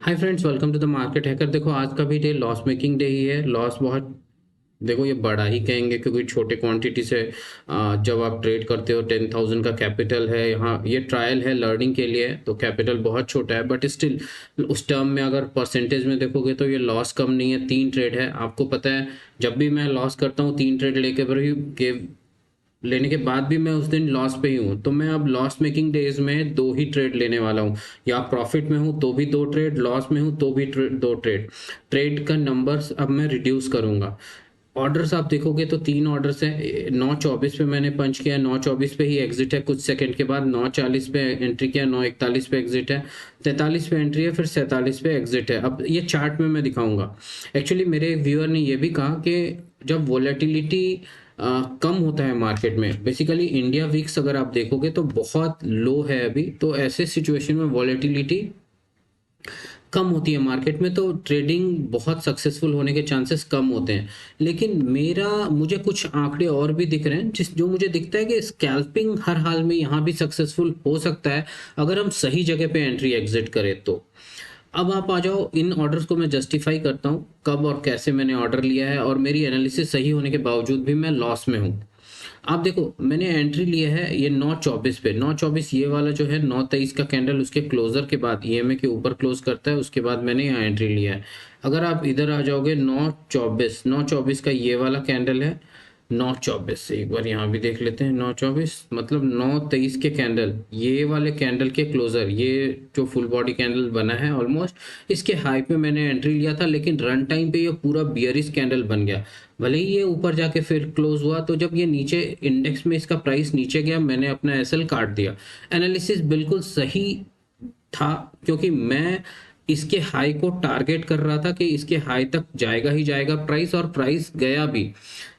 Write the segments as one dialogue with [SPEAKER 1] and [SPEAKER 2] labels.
[SPEAKER 1] Hi friends, welcome to the market hacker. देखो, आज का भी डे लॉस मेकिंग डे ही है। लॉस बहुत, देखो ये बड़ा ही कहेंगे क्योंकि छोटे क्वांटिटी से जब आप ट्रेड करते हो 10,000 का कैपिटल है। यहाँ ये ट्रायल है, लर्निंग के लिए, तो कैपिटल बहुत छोटा है, बट स्टिल उस टर्म में अगर परसेंटेज में देखोगे तो ये लॉस कम नहीं है। 3 ट्रेड है, आपको पता है। जब भी मैं लॉस करता हूँ 3 ट्रेड लेके लेने के बाद भी मैं उस दिन लॉस पे ही हूँ। तो मैं अब लॉस मेकिंग डेज में 2 ही ट्रेड लेने वाला हूँ। या प्रॉफिट में हूँ तो भी 2 ट्रेड, लॉस में हूँ तो भी 2 ट्रेड। ट्रेड का नंबर्स अब मैं रिड्यूस करूँगा। ऑर्डर्स आप देखोगे तो 3 ऑर्डर्स हैं। 9:24 पे मैंने पंच किया, 9:24 पे ही एग्जिट है। कुछ सेकंड के बाद 9:40 पे एंट्री किया, 9:41 पे एग्जिट है, 43 पे एंट्री है, फिर 47 पे एग्जिट है। अब ये चार्ट में मैं दिखाऊंगा। एक्चुअली मेरे एक व्यूअर ने ये भी कहा कि जब वोलेटिलिटी कम होता है मार्केट में, बेसिकली इंडिया वीक्स अगर आप देखोगे तो बहुत लो है अभी, तो ऐसे सिचुएशन में वोलेटिलिटी कम होती है मार्केट में, तो ट्रेडिंग बहुत सक्सेसफुल होने के चांसेस कम होते हैं। लेकिन मुझे कुछ आंकड़े और भी दिख रहे हैं जो मुझे दिखता है कि स्कैल्पिंग हर हाल में यहाँ भी सक्सेसफुल हो सकता है अगर हम सही जगह पे एंट्री एग्जिट करें तो। अब आप आ जाओ, इन ऑर्डर्स को मैं जस्टिफाई करता हूँ कब और कैसे मैंने ऑर्डर लिया है, और मेरी एनालिसिस सही होने के बावजूद भी मैं लॉस में हूँ। आप देखो, मैंने एंट्री लिया है ये 9:24 पे। 9:24 ये वाला जो है, 9:23 का कैंडल उसके क्लोजर के बाद ईएमए के ऊपर क्लोज करता है, उसके बाद मैंने यहाँ एंट्री लिया है। अगर आप इधर आ जाओगे, 9:24 का ये वाला कैंडल है। 9:24 एक बार यहाँ भी देख लेते हैं। 9:24 मतलब 9:23 के कैंडल, ये वाले कैंडल के क्लोजर, ये जो फुल बॉडी कैंडल बना है ऑलमोस्ट, इसके हाई पे मैंने एंट्री लिया था, लेकिन रन टाइम पे ये पूरा बियरिश कैंडल बन गया। भले ही ये ऊपर जाके फिर क्लोज हुआ, तो जब ये नीचे इंडेक्स में इसका प्राइस नीचे गया, मैंने अपना एसएल काट दिया। एनालिसिस बिल्कुल सही था, क्योंकि मैं इसके हाई को टारगेट कर रहा था कि इसके हाई तक जाएगा ही जाएगा प्राइस, और प्राइस गया भी।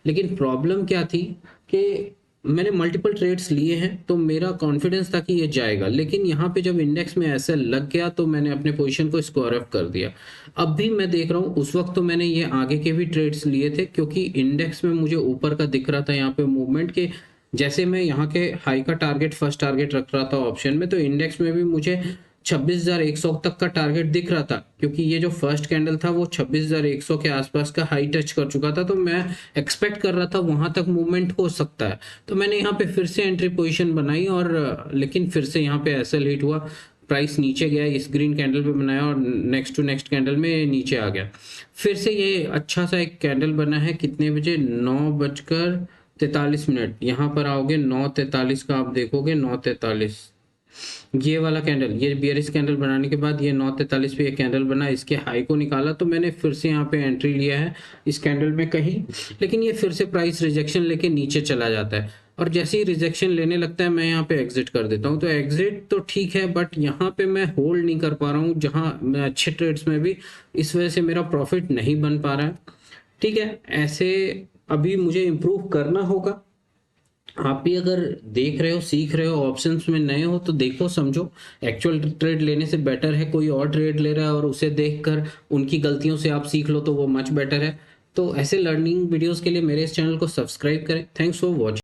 [SPEAKER 1] लेकिन प्रॉब्लम क्या थी कि मैंने मल्टीपल ट्रेड्स लिए हैं, तो मेरा कॉन्फिडेंस था कि ये जाएगा, लेकिन यहाँ पे जब इंडेक्स में ऐसे लग गया तो मैंने अपने पोजीशन को स्क्वायर अप कर दिया। अब भी मैं देख रहा हूँ, उस वक्त तो मैंने ये आगे के भी ट्रेड्स लिए थे, क्योंकि इंडेक्स में मुझे ऊपर का दिख रहा था यहाँ पे मूवमेंट के। जैसे मैं यहाँ के हाई का टारगेट, फर्स्ट टारगेट रख रहा था ऑप्शन में, तो इंडेक्स में भी मुझे 26,100 तक का टारगेट दिख रहा था, क्योंकि ये जो फर्स्ट कैंडल था वो 26,100 के आसपास का हाई टच कर चुका था। तो मैं एक्सपेक्ट कर रहा था वहां तक मूवमेंट हो सकता है, तो मैंने यहाँ पे फिर से एंट्री पोजीशन बनाई, और लेकिन फिर से यहाँ पे एसएल हिट हुआ। प्राइस नीचे गया, इस ग्रीन कैंडल पे बनाया, और नेक्स्ट टू नेक्स्ट कैंडल में नीचे आ गया। फिर से ये अच्छा सा एक कैंडल बना है, कितने बजे, 9:43। यहाँ पर आओगे 9:43 का, आप देखोगे 9:43, ये वाला कैंडल, ये बियरिश कैंडल बनाने के बाद ये 9:43 पे ये कैंडल बना, इसके हाई को निकाला, तो मैंने फिर से यहाँ पे एंट्री लिया है इस कैंडल में कहीं। लेकिन ये फिर से प्राइस रिजेक्शन लेके नीचे चला जाता है, और जैसे ही रिजेक्शन लेने लगता है मैं यहाँ पे एग्जिट कर देता हूँ। तो एग्जिट तो ठीक है, बट यहाँ पे मैं होल्ड नहीं कर पा रहा हूँ, जहाँ मैं अच्छे ट्रेड्स में भी, इस वजह से मेरा प्रॉफिट नहीं बन पा रहा है। ठीक है, ऐसे अभी मुझे इम्प्रूव करना होगा। आप भी अगर देख रहे हो, सीख रहे हो, ऑप्शंस में नए हो, तो देखो समझो। एक्चुअल ट्रेड लेने से बेटर है कोई और ट्रेड ले रहा है और उसे देखकर उनकी गलतियों से आप सीख लो, तो वो मच बेटर है। तो ऐसे लर्निंग वीडियोस के लिए मेरे इस चैनल को सब्सक्राइब करें। Thanks for watching.